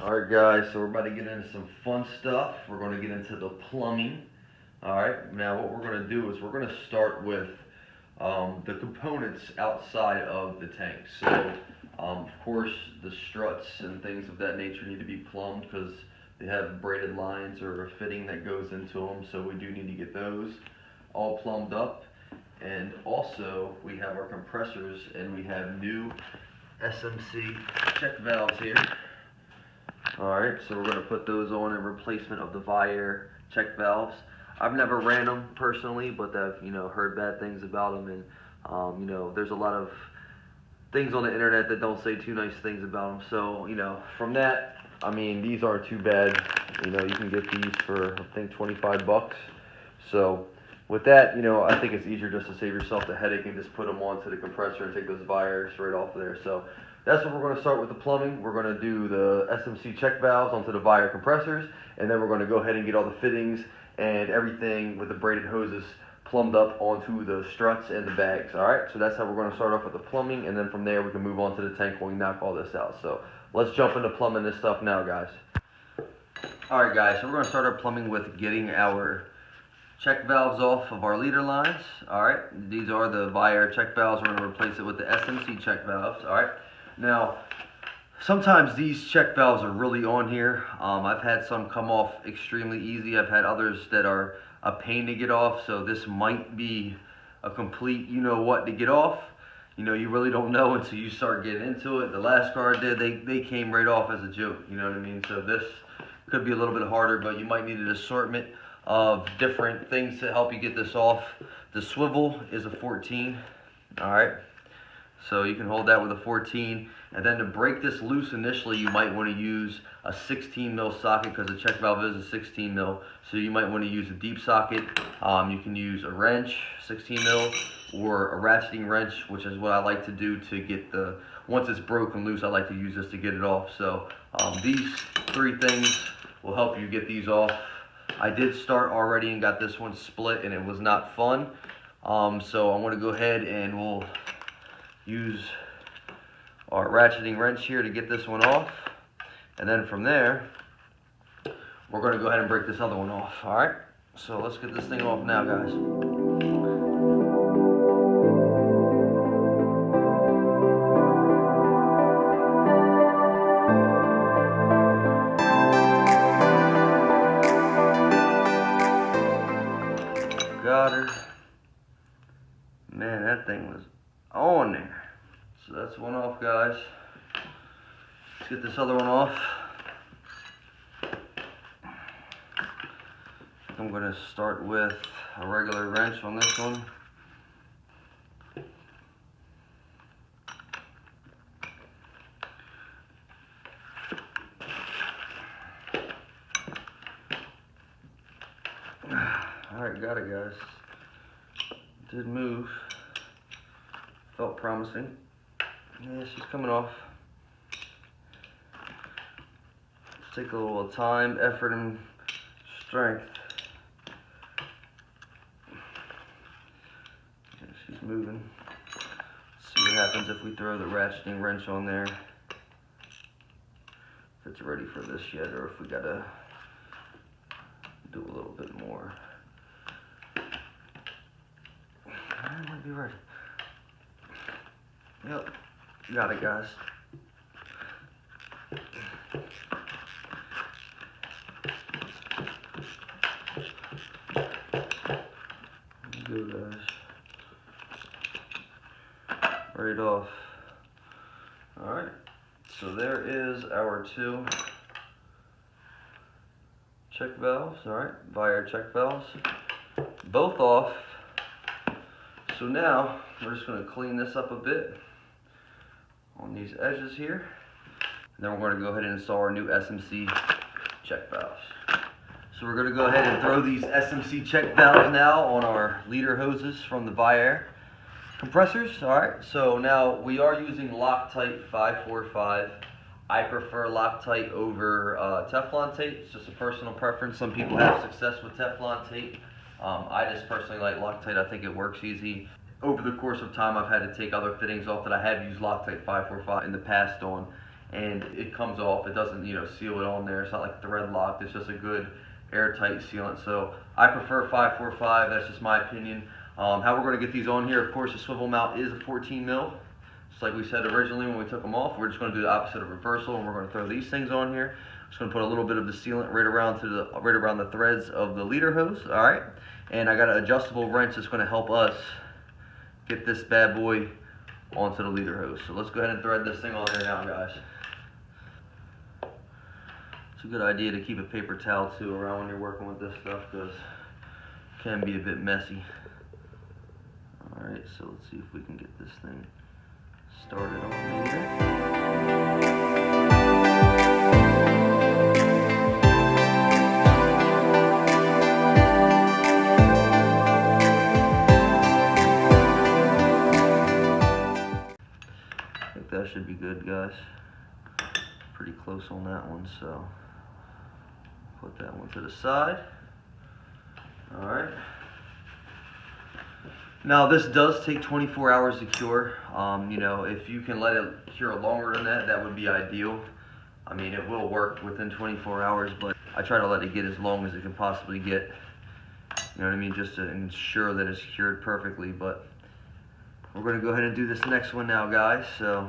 Alright guys, so we're about to get into some fun stuff. We're going to get into the plumbing. Alright, now what we're going to do is we're going to start with the components outside of the tank. So of course the struts and things of that nature need to be plumbed because they have braided lines or a fitting that goes into them. So we do need to get those all plumbed up. And also we have our compressors and we have new SMC check valves here. Alright, so we're going to put those on in replacement of the Viair check valves. I've never ran them personally, but I've heard bad things about them, and there's a lot of things on the internet that don't say too nice things about them. So from that, I mean, these aren't too bad. You can get these for I think 25 bucks. So with that, I think it's easier just to save yourself the headache and just put them onto the compressor and take those Viairs right off of there. So that's what we're going to start with the plumbing. We're going to do the SMC check valves onto the Viair compressors, and then we're going to go ahead and get all the fittings and everything with the braided hoses plumbed up onto the struts and the bags. Alright, so that's how we're going to start off with the plumbing, and then from there we can move on to the tank when we knock all this out. So let's jump into plumbing this stuff now, guys. Alright guys, so we're going to start our plumbing with getting our check valves off of our leader lines. Alright, these are the Viair check valves. We're going to replace it with the SMC check valves. Alright, now sometimes these check valves are really on here. I've had some come off extremely easy. I've had others that are a pain to get off, so this might be a complete you-know-what to get off. You really don't know until you start getting into it. The last car I did, they came right off as a joke, you know what I mean? So this could be a little bit harder, but you might need an assortment of different things to help you get this off. The swivel is a 14, all right? So you can hold that with a 14, and then to break this loose initially, you might want to use a 16 mil socket because the check valve is a 16 mil. So you might want to use a deep socket. You can use a wrench, 16 mil, or a ratcheting wrench, which is what I like to do to get once it's broken loose, I like to use this to get it off. So these three things will help you get these off. I did start already and got this one split, and it was not fun. So I'm going to go ahead and we'll use our ratcheting wrench here to get this one off, and then from there we're going to go ahead and break this other one off. Alright, so let's get this thing off now, guys. Got her. Man, that thing was on there. So that's one off, guys. Let's get this other one off. I'm going to start with a regular wrench on this one. Alright, got it, guys. Did move. Felt promising. Yeah, she's coming off. Take a little time, effort, and strength. Yeah, she's moving. Let's see what happens if we throw the ratcheting wrench on there. If it's ready for this yet, or if we gotta do a little bit more. It might be ready. Yep, got it, guys. Go, guys. Right off. Alright, so there is our two check valves, alright, Viair check valves. Both off. So now, we're just going to clean this up a bit on these edges here. And then we're going to go ahead and install our new SMC check valves. So we're going to go ahead and throw these SMC check valves now on our leader hoses from the Viair compressors. Alright, so now we are using Loctite 545. I prefer Loctite over Teflon tape. It's just a personal preference. Some people have success with Teflon tape. I just personally like Loctite. I think it works easy. Over the course of time, I've had to take other fittings off that I have used Loctite 545 in the past on, and it comes off. It doesn't, you know, seal it on there. It's not like thread locked. It's just a good airtight sealant. So I prefer 545. That's just my opinion. How we're going to get these on here, of course, the swivel mount is a 14 mil. Just like we said originally when we took them off, we're just going to do the opposite of reversal, and we're going to throw these things on here. Just going to put a little bit of the sealant right around the threads of the leader hose. All right, and I got an adjustable wrench that's going to help us get this bad boy onto the leader hose. So let's go ahead and thread this thing on there now, guys. It's a good idea to keep a paper towel too around when you're working with this stuff, because it can be a bit messy. Alright, so let's see if we can get this thing started on here. I think that should be good, guys. Pretty close on that one, so put that one to the side. Alright. Now this does take 24 hours to cure. You know, if you can let it cure longer than that, that would be ideal. I mean, it will work within 24 hours, but I try to let it get as long as it can possibly get. You know what I mean? Just to ensure that it's cured perfectly. But we're going to go ahead and do this next one now, guys. So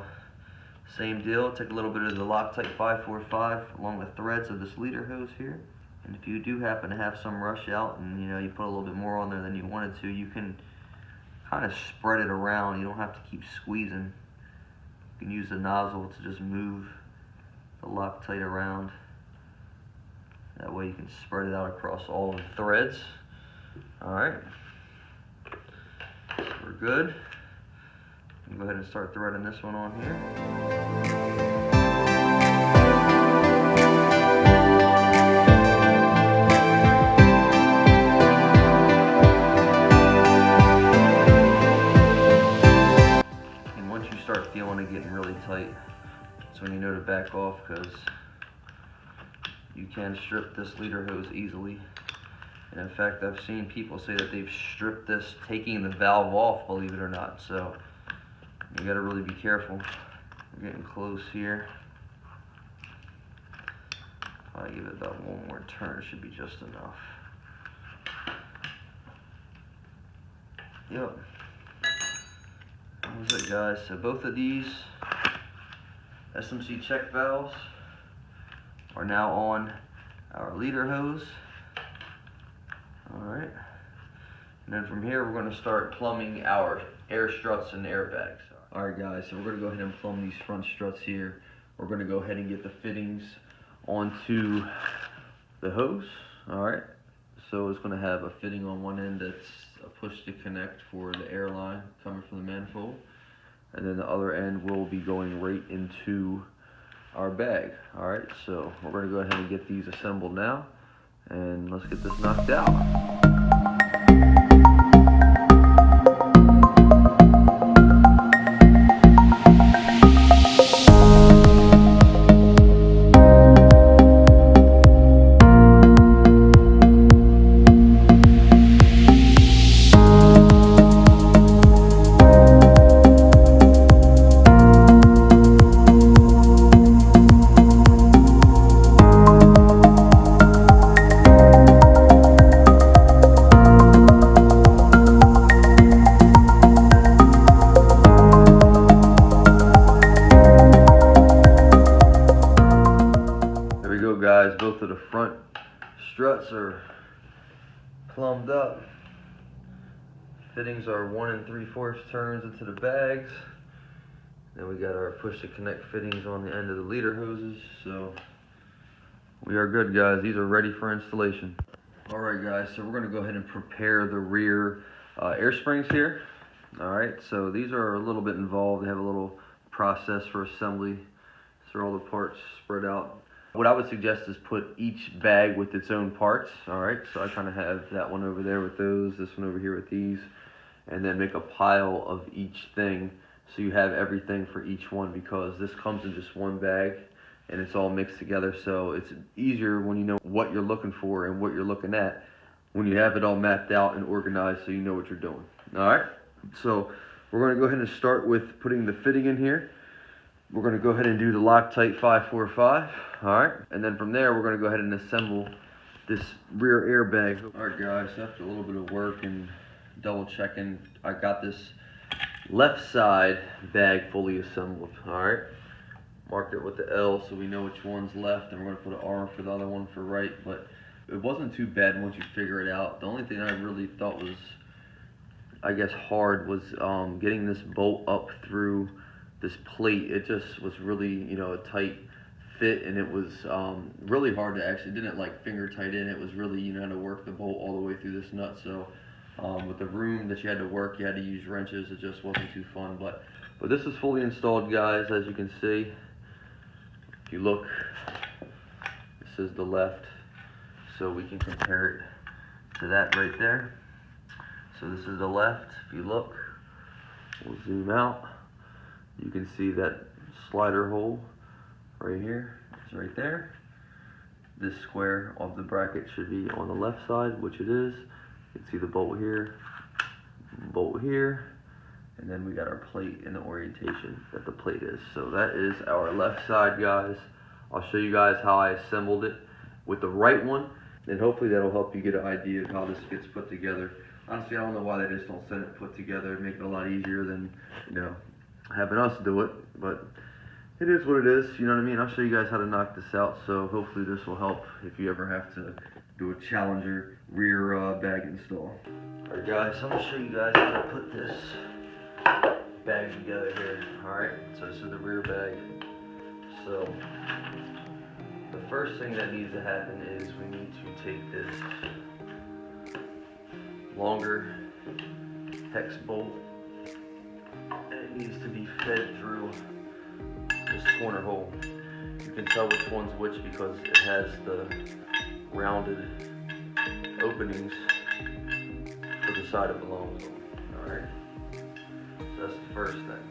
same deal. Take a little bit of the Loctite 545 along the threads of this leader hose here. And if you do happen to have some rush out and, you know, you put a little bit more on there than you wanted to, you can kind of spread it around. You don't have to keep squeezing. You can use the nozzle to just move the Loctite around. That way you can spread it out across all the threads. Alright, so we're good. Go ahead and start threading this one on here. Feeling it getting really tight, so when you know to back off, because you can strip this leader hose easily. And in fact, I've seen people say that they've stripped this taking the valve off, believe it or not. So you got to really be careful. We're getting close here. I'll give it about one more turn. It should be just enough. Yep. That was it, guys. So both of these SMC check valves are now on our leader hose. Alright. And then from here we're going to start plumbing our air struts and airbags. Alright, guys, so we're going to go ahead and plumb these front struts here. We're going to go ahead and get the fittings onto the hose. Alright. So it's going to have a fitting on one end that's a push to connect for the air line coming from the manifold, and then the other end will be going right into our bag. Alright, so we're going to go ahead and get these assembled now, and let's get this knocked out. Guys, both of the front struts are plumbed up. Fittings are 1 3/4 turns into the bags. Then we got our push to connect fittings on the end of the leader hoses. So we are good, guys. These are ready for installation. Alright, guys, so we're going to go ahead and prepare the rear air springs here. Alright, so these are a little bit involved. They have a little process for assembly. So all the parts spread out. What I would suggest is put each bag with its own parts. Alright, so I kind of have that one over there with those, this one over here with these, and then make a pile of each thing so you have everything for each one, because this comes in just one bag and it's all mixed together. So it's easier when you know what you're looking for and what you're looking at, when you have it all mapped out and organized so you know what you're doing. Alright, so we're going to go ahead and start with putting the fitting in here. we're going to go ahead and do the Loctite 545, alright? And then from there, we're going to go ahead and assemble this rear airbag. Alright guys, after a little bit of work and double checking, I got this left side bag fully assembled, alright? Marked it with the L so we know which one's left, and we're going to put an R for the other one for right, but it wasn't too bad once you figure it out. The only thing I really thought was, I guess, hard was getting this bolt up through this plate. It just was really, you know, a tight fit, and it was really hard to actually, didn't like finger tight in. It was really, you know, to work the bolt all the way through this nut. So with the room that you had to work, you had to use wrenches. It just wasn't too fun, but this is fully installed, guys, as you can see. If you look, this is the left, so we can compare it to that right there. So this is the left. If you look, we'll zoom out. You can see that slider hole right here. It's right there. This square of the bracket should be on the left side, which it is. You can see the bolt here, and then we got our plate in the orientation that the plate is. So that is our left side, guys. I'll show you guys how I assembled it with the right one, and hopefully that'll help you get an idea of how this gets put together. Honestly, I don't know why they just don't send it put together and make it a lot easier than, you know, having us do it, but it is what it is, you know what I mean? I'll show you guys how to knock this out, so hopefully this will help if you ever have to do a Challenger rear bag install. Alright guys, I'm going to show you guys how to put this bag together here. Alright, so this is the rear bag. So the first thing that needs to happen is we need to take this longer hex bolt, and it needs to be fed through this corner hole. You can tell which one's which because it has the rounded openings for the side it belongs on. Alright, so that's the first thing.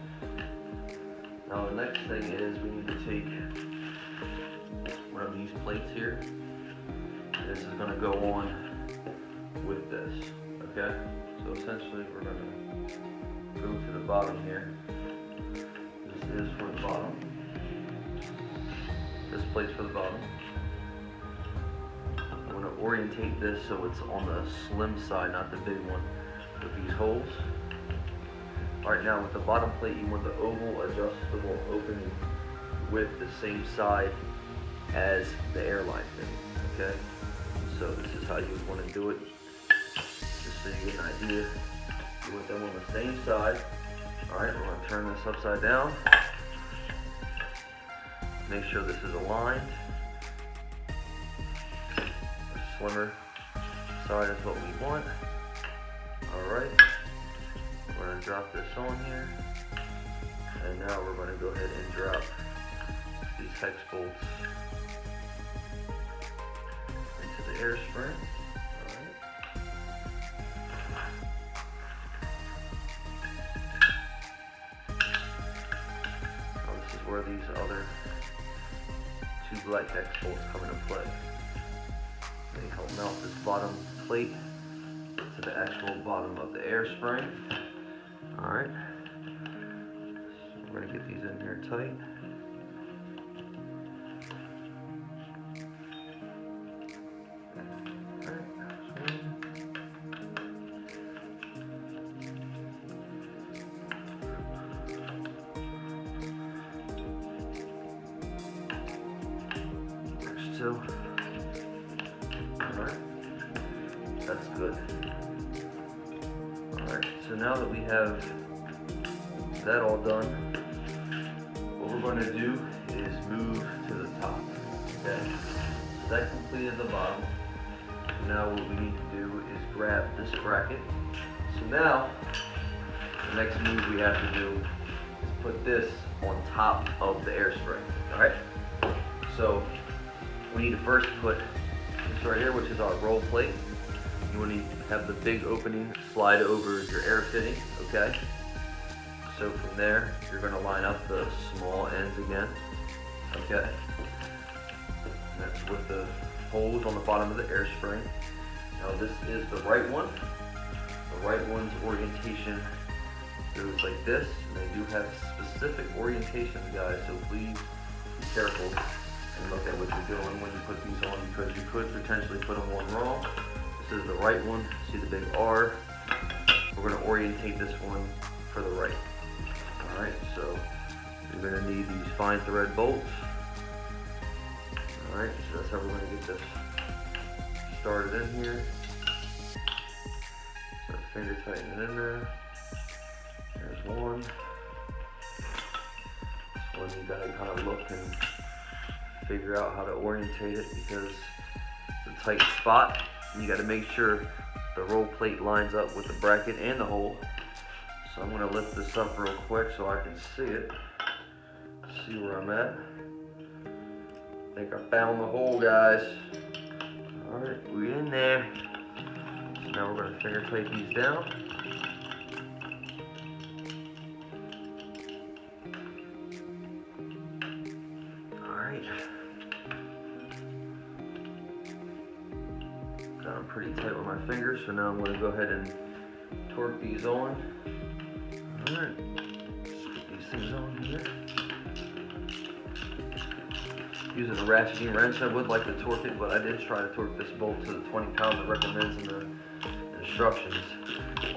Now the next thing is we need to take one of these plates here. This is going to go on with this, okay? So essentially we're going to go to the bottom here. This is for the bottom. This plate's for the bottom. I'm going to orientate this so it's on the slim side, not the big one, with these holes. Alright, now with the bottom plate, you want the oval adjustable opening with the same side as the airline thing, okay? So this is how you would want to do it, just so you get an idea. You want them on the same side. Alright, we're going to turn this upside down. Make sure this is aligned. The slimmer side is what we want. Alright, we're going to drop this on here. And now we're going to go ahead and drop these hex bolts into the air spring. Where these other two black hex bolts come into play. They help mount this bottom plate to the actual bottom of the air spring. Alright, so we're going to get these in here tight. Alright, that's good. Alright, so now that we have that all done, what we're going to do is move to the top. Okay, so that completed the bottom. So now what we need to do is grab this bracket. So now, the next move we have to do is put this on top of the air spring. Alright, so we need to first put this right here, which is our roll plate. You want to have the big opening slide over your air fitting, okay? So from there, you're going to line up the small ends again, okay? And that's with the holes on the bottom of the air spring. Now this is the right one. The right one's orientation goes like this, and they do have specific orientations, guys, so please be careful and look at what you're doing when you put these on, because you could potentially put them on wrong. This is the right one. See the big R? We're going to orientate this one for the right. Alright, so you're going to need these fine thread bolts. Alright, so that's how we're going to get this started in here. So finger tighten it in there. There's one. This one you got to kind of look and figure out how to orientate it, because it's a tight spot. And you got to make sure the roll plate lines up with the bracket and the hole. So I'm going to lift this up real quick so I can see it. See where I'm at. I think I found the hole, guys. Alright, we're in there. So now we're going to finger tight these down. Alright. Got them pretty tight with my fingers, so now I'm going to go ahead and torque these on. Alright. Let's put these things on here. Using a ratcheting wrench, I would like to torque it, but I did try to torque this bolt to the 20 pounds it recommends in the instructions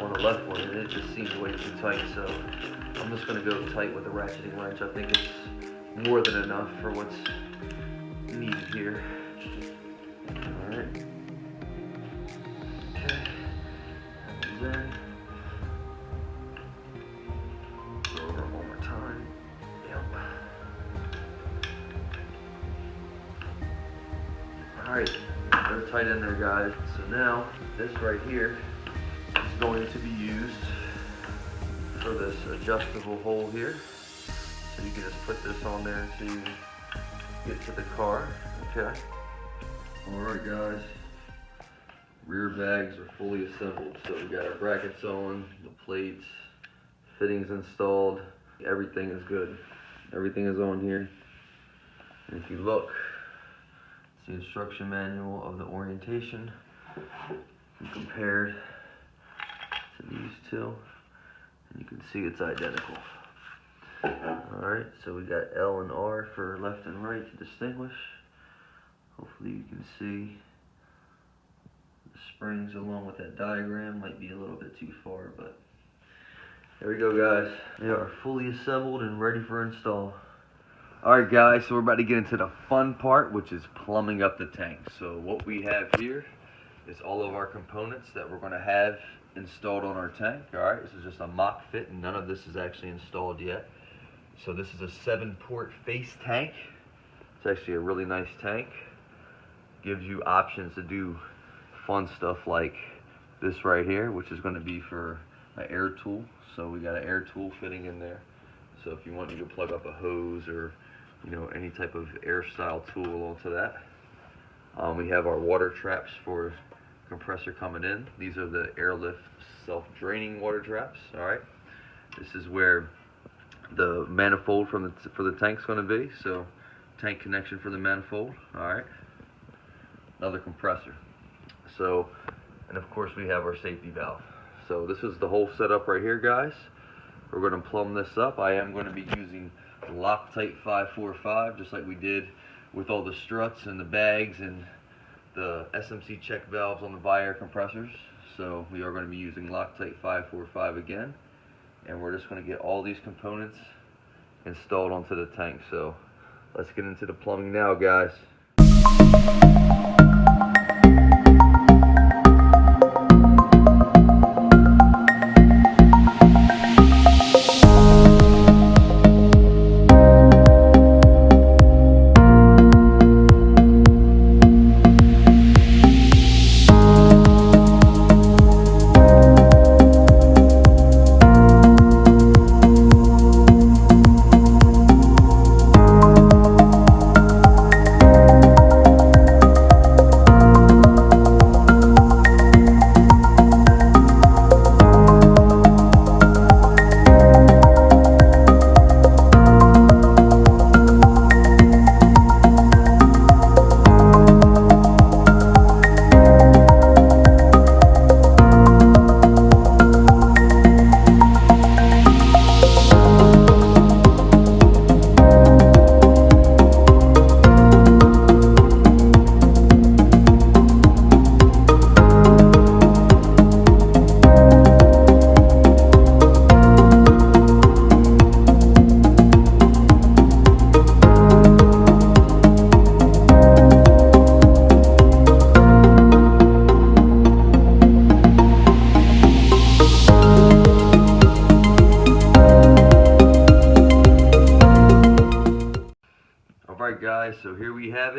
on the left one, and it just seems way too tight, so I'm just going to go tight with the ratcheting wrench. I think it's more than enough for what's needed here. Alright. Okay. That goes in. Go over it one more time. Yep. Alright, they're tight in there, guys. So now, this right here is going to be used for this adjustable hole here. So you can just put this on there until you get to the car, okay? Alright guys, rear bags are fully assembled. So we got our brackets on, the plates, fittings installed, everything is good. Everything is on here. And if you look, it's the instruction manual of the orientation compared to these two, and you can see it's identical. Alright, so we got L and R for left and right to distinguish. Hopefully you can see the springs along with that diagram. Might be a little bit too far, but there we go, guys. They are fully assembled and ready for install. Alright guys, so we're about to get into the fun part, which is plumbing up the tank. So what we have here is all of our components that we're going to have installed on our tank. Alright, this is just a mock fit, and none of this is actually installed yet. So this is a 7-port face tank. It's actually a really nice tank. Gives you options to do fun stuff like this right here, which is going to be for an air tool. So we got an air tool fitting in there. So if you want, you can plug up a hose or, you know, any type of air style tool onto that. We have our water traps for compressor coming in. These are the Airlift self-draining water traps. All right, this is where the manifold for the tank's going to be. So tank connection for the manifold. All right, another compressor. So, and of course we have our safety valve. So this is the whole setup right here, guys. We're going to plumb this up. I am going to be using Loctite 545, just like we did with all the struts and the bags and the SMC check valves on the bi-air compressors. So we are going to be using Loctite 545 again, and we're just going to get all these components installed onto the tank. So let's get into the plumbing now, guys.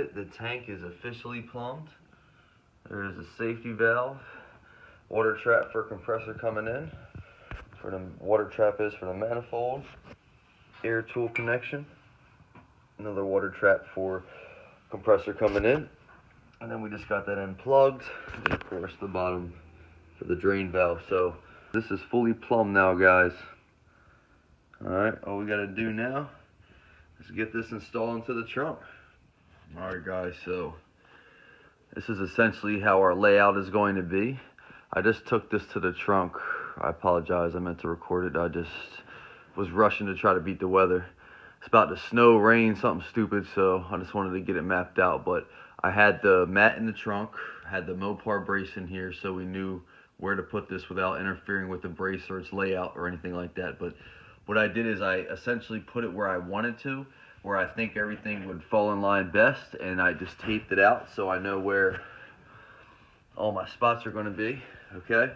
it, the tank is officially plumbed. There's a safety valve, water trap for compressor coming in, for the water trap is for the manifold, air tool connection, another water trap for compressor coming in, and then we just got that end plugged, and of course the bottom for the drain valve. So this is fully plumbed now, guys. Alright, all we gotta do now is get this installed into the trunk. Alright guys, so this is essentially how our layout is going to be. I just took this to the trunk. I apologize, I meant to record it. I just was rushing to try to beat the weather. It's about to snow, rain, something stupid, so I just wanted to get it mapped out. But I had the mat in the trunk, had the Mopar brace in here, so we knew where to put this without interfering with the brace or its layout or anything like that. But what I did is I essentially put it where I wanted to, where I think everything would fall in line best, and I just taped it out so I know where all my spots are going to be. Okay,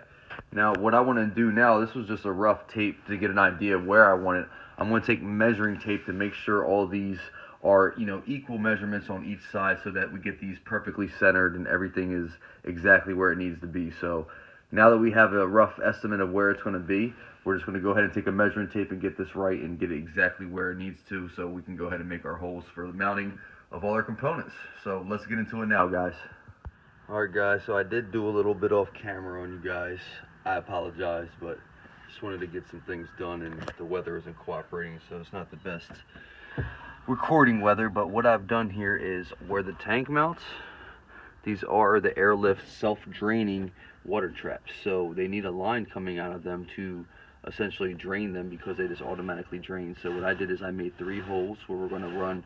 now what I want to do now, this was just a rough tape to get an idea of where I want it. I'm going to take measuring tape to make sure all these are, you know, equal measurements on each side so that we get these perfectly centered and everything is exactly where it needs to be. So now that we have a rough estimate of where it's going to be, we're just going to go ahead and take a measuring tape and get this right and get it exactly where it needs to, so we can go ahead and make our holes for the mounting of all our components. So let's get into it now, guys. Alright guys, so I did do a little bit off camera on you guys. I apologize, but just wanted to get some things done and the weather isn't cooperating, so it's not the best recording weather. But what I've done here is where the tank mounts, these are the Airlift self-draining water traps. So they need a line coming out of them to essentially drain them, because they just automatically drain. So what I did is I made 3 holes where we're going to run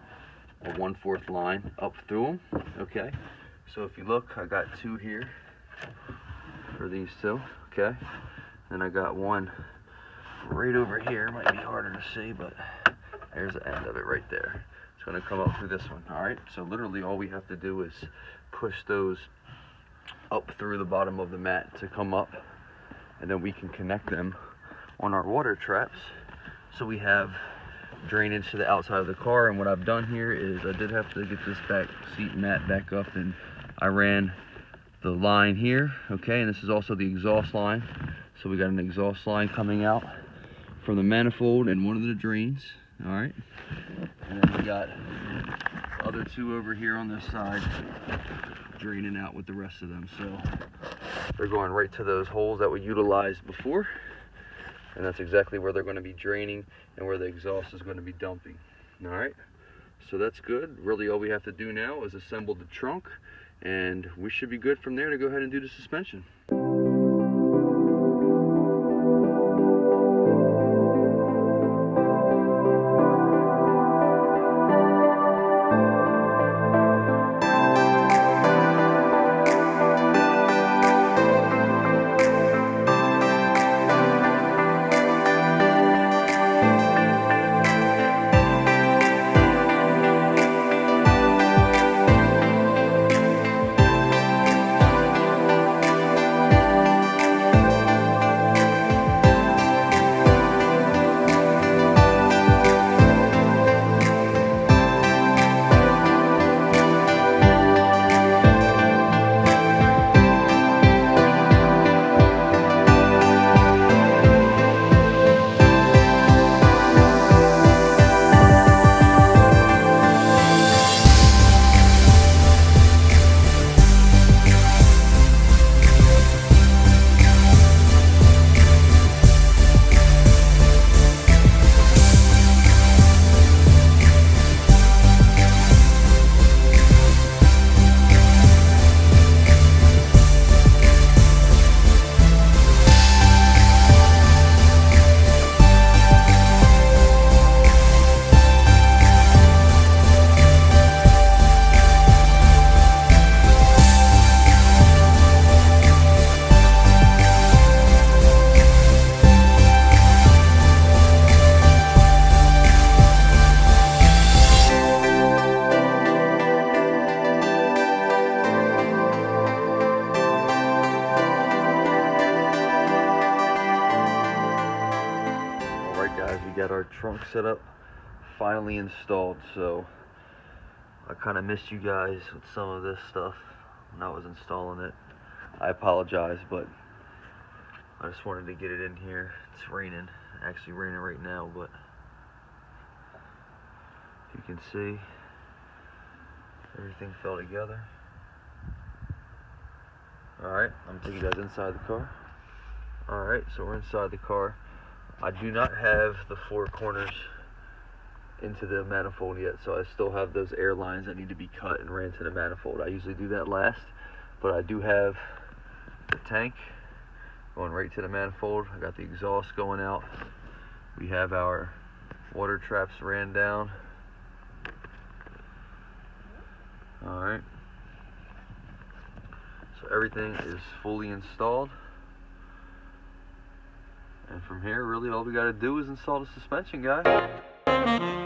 a 1/4 line up through them. Okay, so if you look, I got 2 here for these 2. Okay, and I got one right over here. Might be harder to see, but there's the end of it right there. It's going to come up through this one. All right, so literally all we have to do is push those up through the bottom of the mat to come up, and then we can connect them on our water traps, so we have drainage to the outside of the car. And what I've done here is I did have to get this back seat mat back up, and I ran the line here. Okay, and this is also the exhaust line, so we got an exhaust line coming out from the manifold and one of the drains. All right, and then we got the other 2 over here on this side draining out with the rest of them. So they're going right to those holes that we utilized before, and that's exactly where they're going to be draining and where the exhaust is going to be dumping. All right, so that's good. Really all we have to do now is assemble the trunk, and we should be good from there to go ahead and do the suspension. Got our trunk set up, finally installed. So I kind of missed you guys with some of this stuff when I was installing it. I apologize, but I just wanted to get it in here. It's raining, actually raining right now, but you can see everything fell together. Alright, I'm gonna take you guys inside the car. Alright, so we're inside the car. I do not have the 4 corners into the manifold yet, so I still have those air lines that need to be cut and ran to the manifold. I usually do that last, but I do have the tank going right to the manifold. I got the exhaust going out. We have our water traps ran down. Alright, so everything is fully installed, and from here really all we got to do is install the suspension, guys.